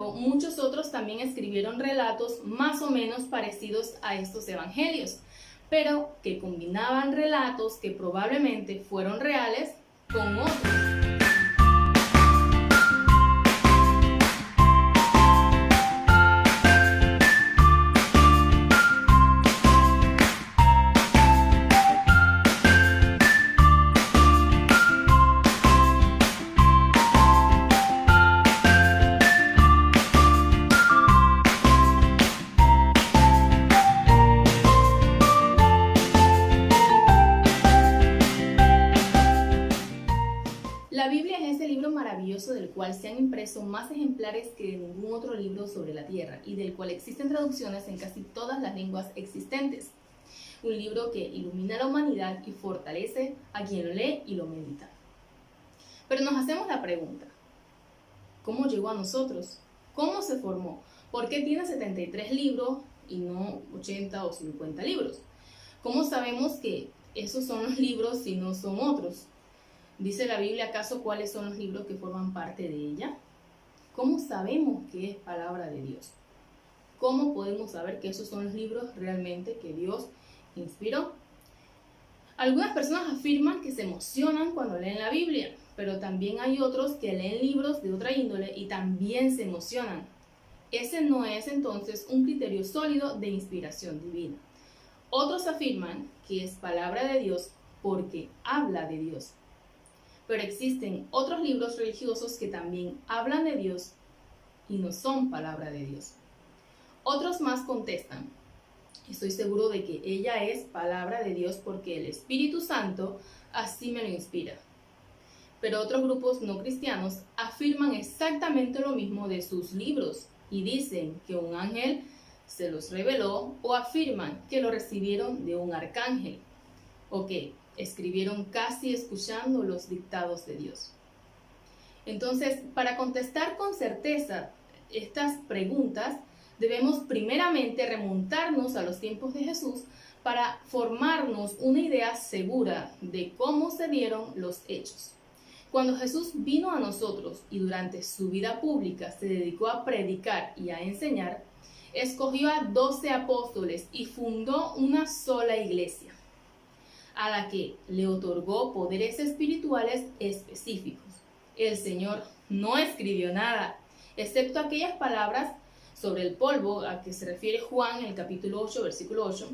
Muchos otros también escribieron relatos más o menos parecidos a estos evangelios, pero que combinaban relatos que probablemente fueron reales con otros. La Biblia es ese libro maravilloso del cual se han impreso más ejemplares que de ningún otro libro sobre la tierra y del cual existen traducciones en casi todas las lenguas existentes. Un libro que ilumina a la humanidad y fortalece a quien lo lee y lo medita. Pero nos hacemos la pregunta, ¿cómo llegó a nosotros? ¿Cómo se formó? ¿Por qué tiene 73 libros y no 80 o 50 libros? ¿Cómo sabemos que esos son los libros y no son otros? ¿Dice la Biblia acaso cuáles son los libros que forman parte de ella? ¿Cómo sabemos que es palabra de Dios? ¿Cómo podemos saber que esos son los libros realmente que Dios inspiró? Algunas personas afirman que se emocionan cuando leen la Biblia, pero también hay otros que leen libros de otra índole y también se emocionan. Ese no es entonces un criterio sólido de inspiración divina. Otros afirman que es palabra de Dios porque habla de Dios. Pero existen otros libros religiosos que también hablan de Dios y no son palabra de Dios. Otros más contestan, estoy seguro de que ella es palabra de Dios porque el Espíritu Santo así me lo inspira. Pero otros grupos no cristianos afirman exactamente lo mismo de sus libros y dicen que un ángel se los reveló o afirman que lo recibieron de un arcángel o que escribieron casi escuchando los dictados de Dios. Entonces, para contestar con certeza estas preguntas, debemos primeramente remontarnos a los tiempos de Jesús para formarnos una idea segura de cómo se dieron los hechos. Cuando Jesús vino a nosotros y durante su vida pública se dedicó a predicar y a enseñar, escogió a 12 apóstoles y fundó una sola iglesia, a la que le otorgó poderes espirituales específicos. El Señor no escribió nada, excepto aquellas palabras sobre el polvo a que se refiere Juan en el capítulo 8, versículo 8.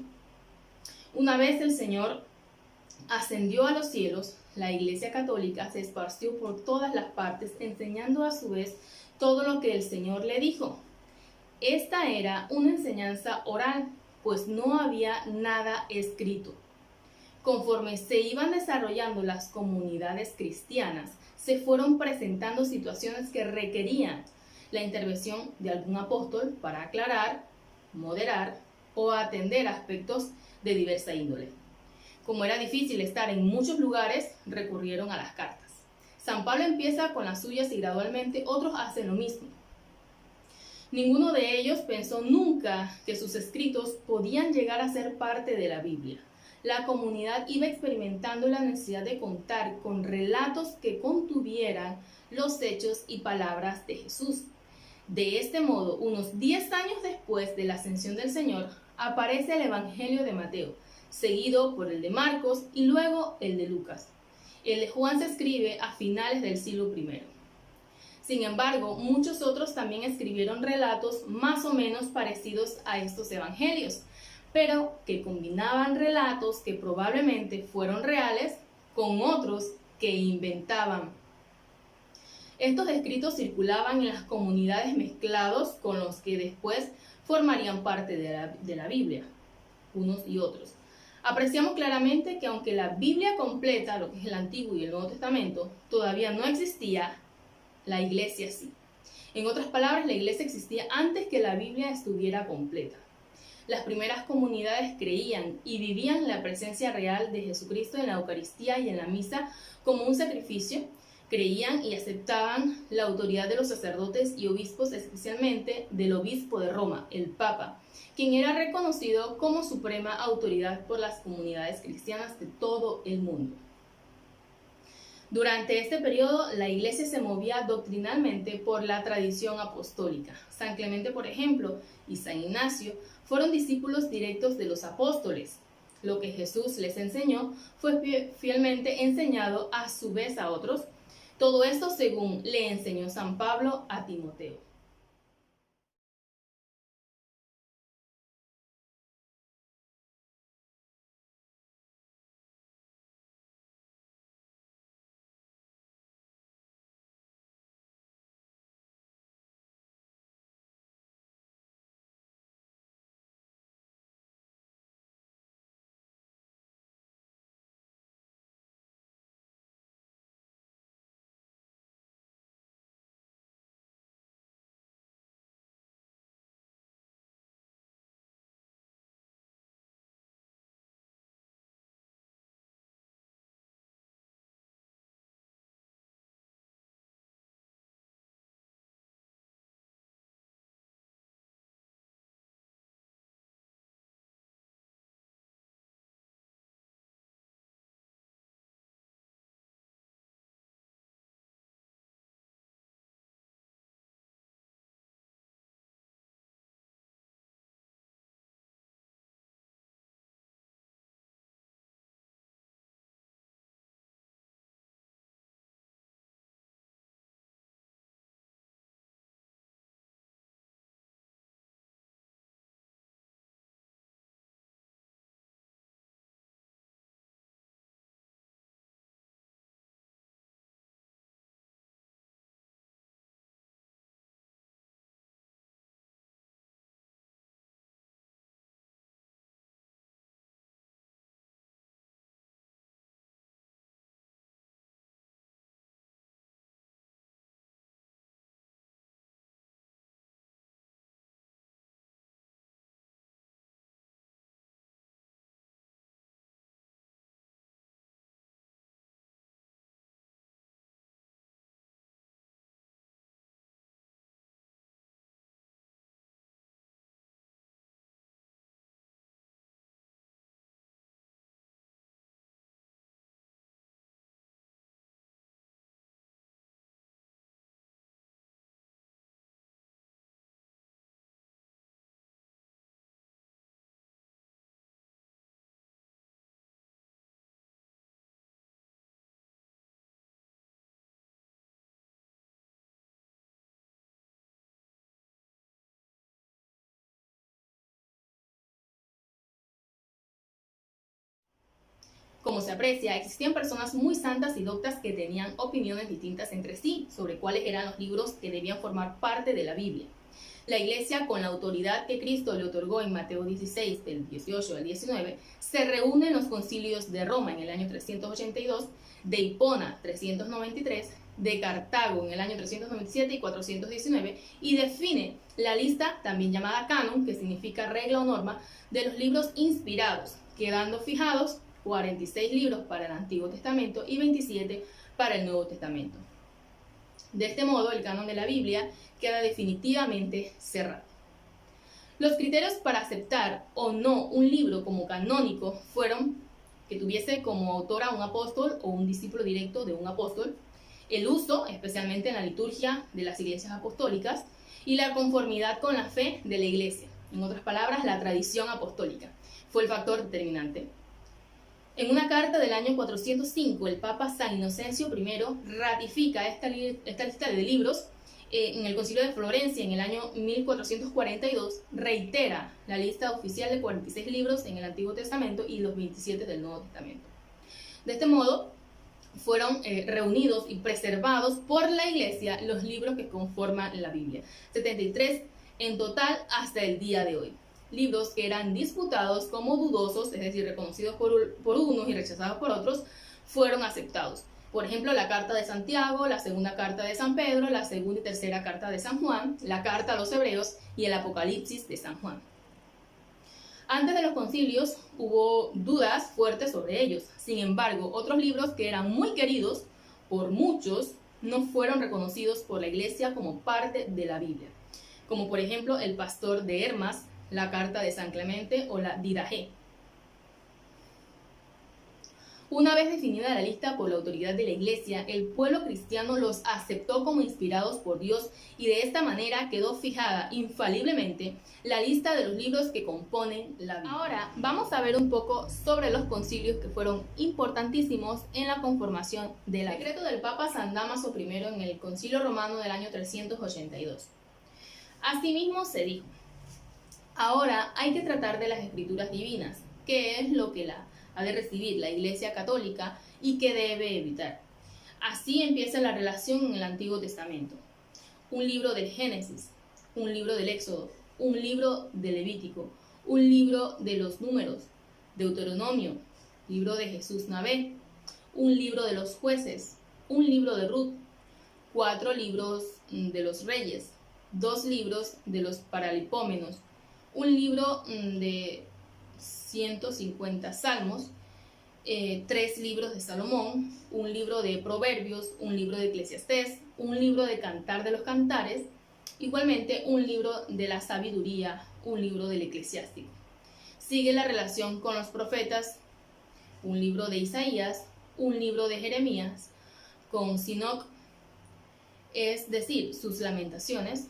Una vez el Señor ascendió a los cielos, la Iglesia Católica se esparció por todas las partes, enseñando a su vez todo lo que el Señor le dijo. Esta era una enseñanza oral, pues no había nada escrito. Conforme se iban desarrollando las comunidades cristianas, se fueron presentando situaciones que requerían la intervención de algún apóstol para aclarar, moderar o atender aspectos de diversa índole. Como era difícil estar en muchos lugares, recurrieron a las cartas. San Pablo empieza con las suyas y gradualmente otros hacen lo mismo. Ninguno de ellos pensó nunca que sus escritos podían llegar a ser parte de la Biblia. La comunidad iba experimentando la necesidad de contar con relatos que contuvieran los hechos y palabras de Jesús. De este modo, unos 10 años después de la ascensión del Señor, aparece el Evangelio de Mateo, seguido por el de Marcos y luego el de Lucas. El de Juan se escribe a finales del siglo I. Sin embargo, muchos otros también escribieron relatos más o menos parecidos a estos evangelios, pero que combinaban relatos que probablemente fueron reales con otros que inventaban. Estos escritos circulaban en las comunidades mezclados con los que después formarían parte de la Biblia, unos y otros. Apreciamos claramente que aunque la Biblia completa, lo que es el Antiguo y el Nuevo Testamento, todavía no existía, la Iglesia sí. En otras palabras, la Iglesia existía antes que la Biblia estuviera completa. Las primeras comunidades creían y vivían la presencia real de Jesucristo en la Eucaristía y en la misa como un sacrificio. Creían y aceptaban la autoridad de los sacerdotes y obispos, especialmente del obispo de Roma, el Papa, quien era reconocido como suprema autoridad por las comunidades cristianas de todo el mundo. Durante este periodo, la Iglesia se movía doctrinalmente por la tradición apostólica. San Clemente, por ejemplo, y San Ignacio fueron discípulos directos de los apóstoles. Lo que Jesús les enseñó fue fielmente enseñado a su vez a otros. Todo esto según le enseñó San Pablo a Timoteo. Como se aprecia, existían personas muy santas y doctas que tenían opiniones distintas entre sí sobre cuáles eran los libros que debían formar parte de la Biblia. La Iglesia, con la autoridad que Cristo le otorgó en Mateo 16, del 18 al 19, se reúne en los concilios de Roma en el año 382, de Hipona 393, de Cartago en el año 397 y 419, y define la lista, también llamada canon, que significa regla o norma, de los libros inspirados, quedando fijados 46 libros para el Antiguo Testamento y 27 para el Nuevo Testamento. De este modo, el canon de la Biblia queda definitivamente cerrado. Los criterios para aceptar o no un libro como canónico fueron que tuviese como autor a un apóstol o un discípulo directo de un apóstol, el uso, especialmente en la liturgia de las iglesias apostólicas, y la conformidad con la fe de la iglesia. En otras palabras, la tradición apostólica fue el factor determinante. En una carta del año 405, el Papa San Inocencio I ratifica esta lista de libros. En el Concilio de Florencia, en el año 1442, reitera la lista oficial de 46 libros en el Antiguo Testamento y los 27 del Nuevo Testamento. De este modo, fueron reunidos y preservados por la Iglesia los libros que conforman la Biblia. 73 en total hasta el día de hoy. Libros que eran disputados como dudosos, es decir, reconocidos por unos y rechazados por otros, fueron aceptados. Por ejemplo, la Carta de Santiago, la Segunda Carta de San Pedro, la Segunda y Tercera Carta de San Juan, la Carta a los Hebreos y el Apocalipsis de San Juan. Antes de los concilios hubo dudas fuertes sobre ellos. Sin embargo, otros libros que eran muy queridos por muchos no fueron reconocidos por la Iglesia como parte de la Biblia, como por ejemplo el Pastor de Hermas, la Carta de San Clemente o la Didache. Una vez definida la lista por la autoridad de la Iglesia, el pueblo cristiano los aceptó como inspirados por Dios y de esta manera quedó fijada infaliblemente la lista de los libros que componen la Biblia. Ahora vamos a ver un poco sobre los concilios que fueron importantísimos en la conformación de la Biblia. Decreto del Papa San Dámaso I en el Concilio Romano del año 382. Asimismo se dijo: ahora hay que tratar de las escrituras divinas, que es lo que ha de recibir la Iglesia Católica y que debe evitar. Así empieza la relación en el Antiguo Testamento. Un libro del Génesis, un libro del Éxodo, un libro de Levítico, un libro de los Números, Deuteronomio, libro de Jesús Navé, un libro de los Jueces, un libro de Ruth, 4 libros de los Reyes, 2 libros de los Paralipómenos, un libro de 150 salmos, 3 libros de Salomón, un libro de Proverbios, un libro de Eclesiastés, un libro de Cantar de los Cantares, igualmente un libro de la Sabiduría, un libro del Eclesiástico. Sigue la relación con los profetas, un libro de Isaías, un libro de Jeremías, con Sinoc, es decir, sus lamentaciones,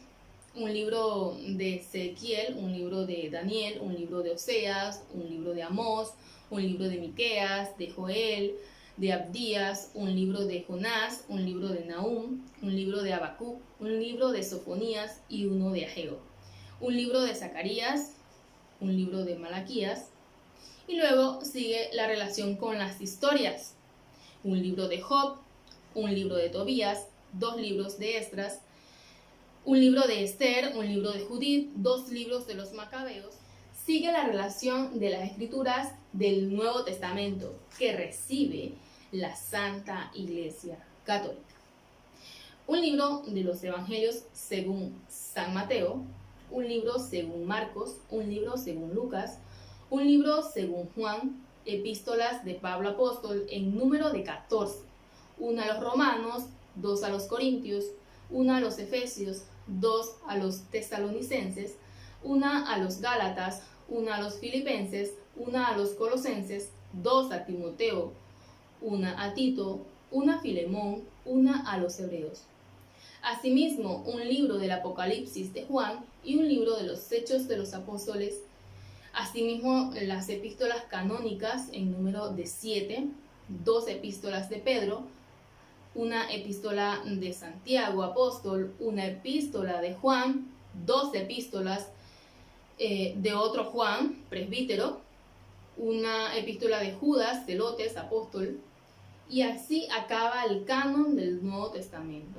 un libro de Ezequiel, un libro de Daniel, un libro de Oseas, un libro de Amós, un libro de Miqueas, de Joel, de Abdías, un libro de Jonás, un libro de Nahum, un libro de Habacuc, un libro de Sofonías y uno de Ageo, un libro de Zacarías, un libro de Malaquías, y luego sigue la relación con las historias, un libro de Job, un libro de Tobías, 2 libros de Esdras, un libro de Esther, un libro de Judith, 2 libros de los Macabeos. Sigue la relación de las escrituras del Nuevo Testamento que recibe la Santa Iglesia Católica. Un libro de los Evangelios según San Mateo, un libro según Marcos, un libro según Lucas, un libro según Juan, epístolas de Pablo Apóstol en número de 14, una a los romanos, 2 a los corintios, una a los efesios, 2 a los tesalonicenses, una a los gálatas, una a los filipenses, una a los colosenses, 2 a Timoteo, una a Tito, una a Filemón, una a los hebreos. Asimismo, un libro del Apocalipsis de Juan y un libro de los Hechos de los Apóstoles. Asimismo, las epístolas canónicas en número de 7, 2 epístolas de Pedro, una epístola de Santiago apóstol, una epístola de Juan, 2 epístolas de otro Juan, presbítero, una epístola de Judas, Celotes, apóstol, y así acaba el canon del Nuevo Testamento.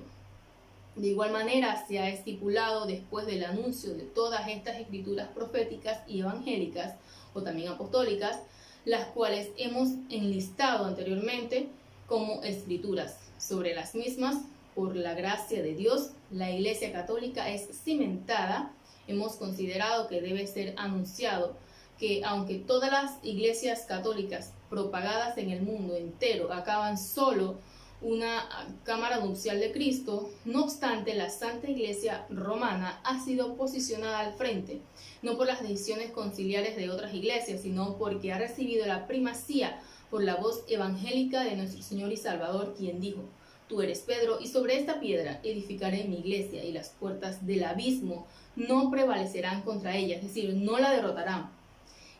De igual manera se ha estipulado, después del anuncio de todas estas escrituras proféticas y evangélicas, o también apostólicas, las cuales hemos enlistado anteriormente como escrituras. Sobre las mismas, por la gracia de Dios, la Iglesia Católica es cimentada. Hemos considerado que debe ser anunciado que aunque todas las iglesias católicas propagadas en el mundo entero acaban solo una cámara nupcial de Cristo, no obstante la Santa Iglesia Romana ha sido posicionada al frente, no por las decisiones conciliares de otras iglesias, sino porque ha recibido la primacía por la voz evangélica de nuestro Señor y Salvador, quien dijo: tú eres Pedro, y sobre esta piedra edificaré mi iglesia, y las puertas del abismo no prevalecerán contra ella, es decir, no la derrotarán.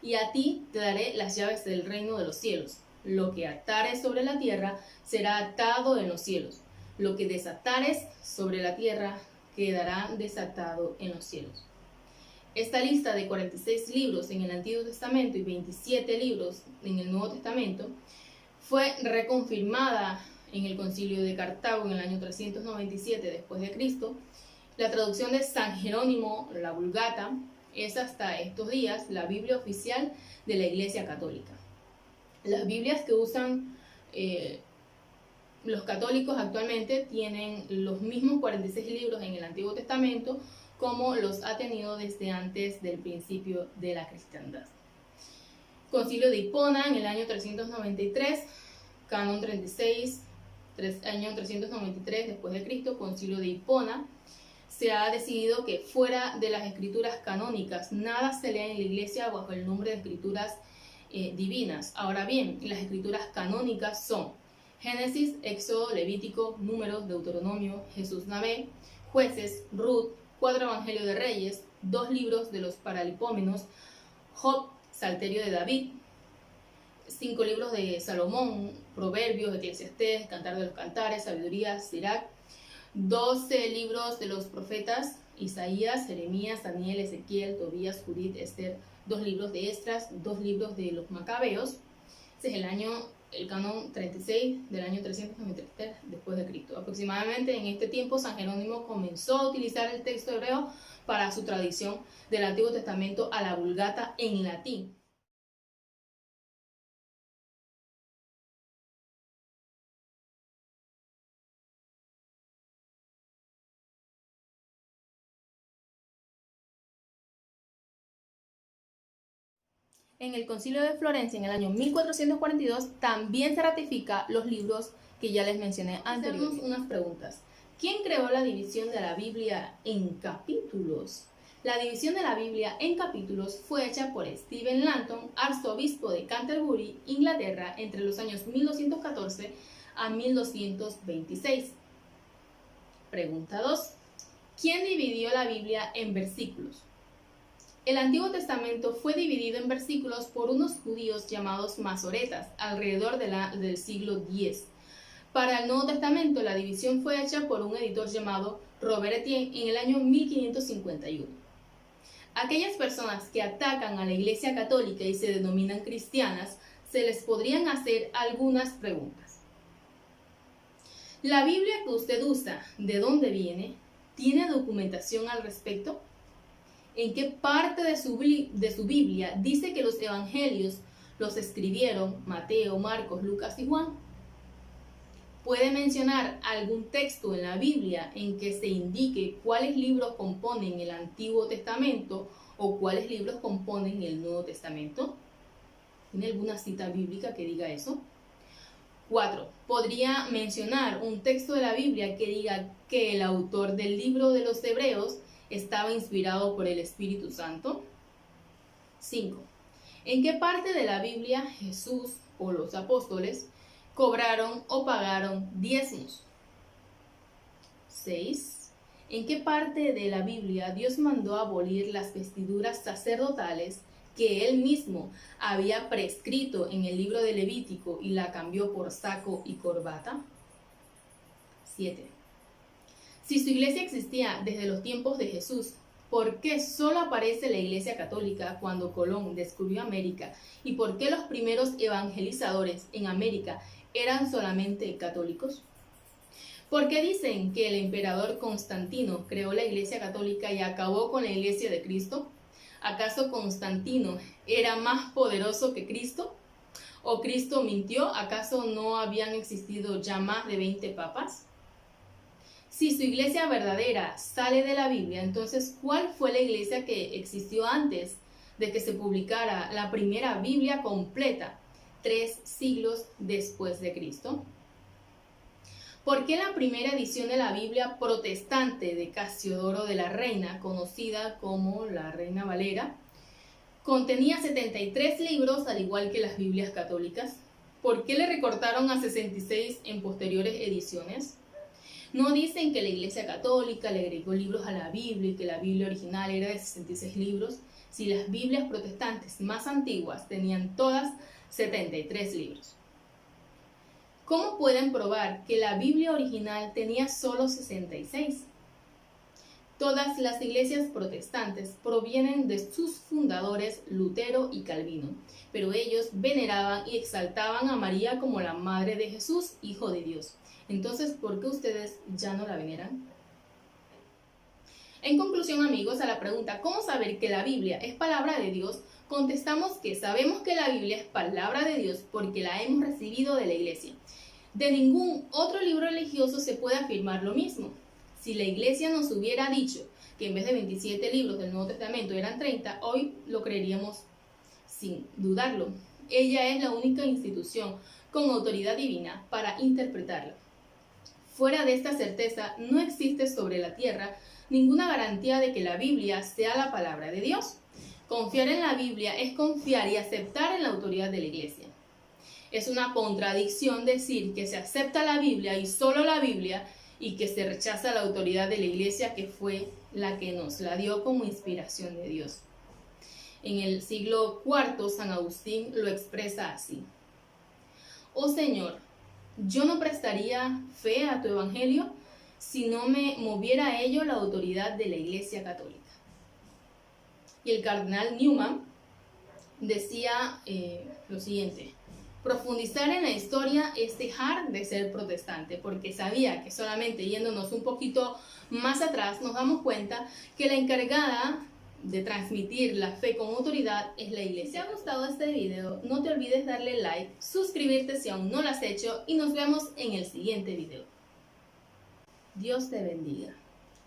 Y a ti te daré las llaves del reino de los cielos. Lo que atares sobre la tierra será atado en los cielos. Lo que desatares sobre la tierra quedará desatado en los cielos. Esta lista de 46 libros en el Antiguo Testamento y 27 libros en el Nuevo Testamento fue reconfirmada en el Concilio de Cartago en el año 397 después de Cristo. La traducción de San Jerónimo, la Vulgata, es hasta estos días la Biblia oficial de la Iglesia Católica. Las Biblias que usan los católicos actualmente tienen los mismos 46 libros en el Antiguo Testamento como los ha tenido desde antes del principio de la cristiandad. Concilio de Hipona en el año 393, Canon 36, año 393 después de Cristo, Concilio de Hipona. Se ha decidido que fuera de las escrituras canónicas nada se lea en la iglesia bajo el nombre de escrituras divinas. Ahora bien, las escrituras canónicas son Génesis, Éxodo, Levítico, Números, Deuteronomio, Jesús Navé, Jueces, Ruth, 4 Evangelios de Reyes, 2 libros de los Paralipómenos, Job, Salterio de David, 5 libros de Salomón, Proverbios, Eclesiastés, Cantar de los Cantares, Sabiduría, Sirach, 12 libros de los profetas, Isaías, Jeremías, Daniel, Ezequiel, Tobías, Judith, Esther, 2 libros de Esdras, 2 libros de los Macabeos. Ese es el canon 36 del año 393 después de Cristo. Aproximadamente en este tiempo San Jerónimo comenzó a utilizar el texto hebreo para su traducción del Antiguo Testamento a la Vulgata en latín. En el Concilio de Florencia, en el año 1442, también se ratifica los libros que ya les mencioné anteriormente. Hacemos unas preguntas. ¿Quién creó la división de la Biblia en capítulos? La división de la Biblia en capítulos fue hecha por Stephen Langton, arzobispo de Canterbury, Inglaterra, entre los años 1214 a 1226. Pregunta 2. ¿Quién dividió la Biblia en versículos? El Antiguo Testamento fue dividido en versículos por unos judíos llamados masoretas alrededor del siglo X. Para el Nuevo Testamento, la división fue hecha por un editor llamado Robert Etienne en el año 1551. Aquellas personas que atacan a la Iglesia Católica y se denominan cristianas, se les podrían hacer algunas preguntas. ¿La Biblia que usted usa, de dónde viene? ¿Tiene documentación al respecto? ¿En qué parte de su Biblia dice que los evangelios los escribieron Mateo, Marcos, Lucas y Juan? ¿Puede mencionar algún texto en la Biblia en que se indique cuáles libros componen el Antiguo Testamento o cuáles libros componen el Nuevo Testamento? ¿Tiene alguna cita bíblica que diga eso? 4. ¿Podría mencionar un texto de la Biblia que diga que el autor del libro de los Hebreos estaba inspirado por el Espíritu Santo? 5. ¿En qué parte de la Biblia Jesús o los apóstoles cobraron o pagaron diezmos? 6. ¿En qué parte de la Biblia Dios mandó abolir las vestiduras sacerdotales que él mismo había prescrito en el libro de Levítico y la cambió por saco y corbata? 7. Si su iglesia existía desde los tiempos de Jesús, ¿por qué solo aparece la Iglesia Católica cuando Colón descubrió América? ¿Y por qué los primeros evangelizadores en América eran solamente católicos? ¿Por qué dicen que el emperador Constantino creó la Iglesia Católica y acabó con la Iglesia de Cristo? ¿Acaso Constantino era más poderoso que Cristo? ¿O Cristo mintió? ¿Acaso no habían existido ya más de 20 papas? Si su iglesia verdadera sale de la Biblia, entonces, ¿cuál fue la iglesia que existió antes de que se publicara la primera Biblia completa, 3 siglos después de Cristo? ¿Por qué la primera edición de la Biblia protestante de Casiodoro de la Reina, conocida como la Reina Valera, contenía 73 libros al igual que las Biblias católicas? ¿Por qué le recortaron a 66 en posteriores ediciones? No dicen que la Iglesia Católica le agregó libros a la Biblia y que la Biblia original era de 66 libros, si las Biblias protestantes más antiguas tenían todas 73 libros. ¿Cómo pueden probar que la Biblia original tenía solo 66? Todas las iglesias protestantes provienen de sus fundadores Lutero y Calvino, pero ellos veneraban y exaltaban a María como la madre de Jesús, hijo de Dios. Entonces, ¿por qué ustedes ya no la veneran? En conclusión, amigos, a la pregunta ¿cómo saber que la Biblia es palabra de Dios?, contestamos que sabemos que la Biblia es palabra de Dios porque la hemos recibido de la iglesia. De ningún otro libro religioso se puede afirmar lo mismo. Si la iglesia nos hubiera dicho que en vez de 27 libros del Nuevo Testamento eran 30, hoy lo creeríamos sin dudarlo. Ella es la única institución con autoridad divina para interpretarla. Fuera de esta certeza, no existe sobre la tierra ninguna garantía de que la Biblia sea la palabra de Dios. Confiar en la Biblia es confiar y aceptar en la autoridad de la Iglesia. Es una contradicción decir que se acepta la Biblia y solo la Biblia y que se rechaza la autoridad de la Iglesia, que fue la que nos la dio como inspiración de Dios. En el siglo IV, San Agustín lo expresa así: Oh Señor, yo no prestaría fe a tu evangelio si no me moviera a ello la autoridad de la Iglesia Católica. Y el cardenal Newman decía lo siguiente: profundizar en la historia es dejar de ser protestante, porque sabía que solamente yéndonos un poquito más atrás nos damos cuenta que la encargada de transmitir la fe con autoridad es la Iglesia. Si te ha gustado este video, no te olvides darle like, suscribirte si aún no lo has hecho y nos vemos en el siguiente video. Dios te bendiga.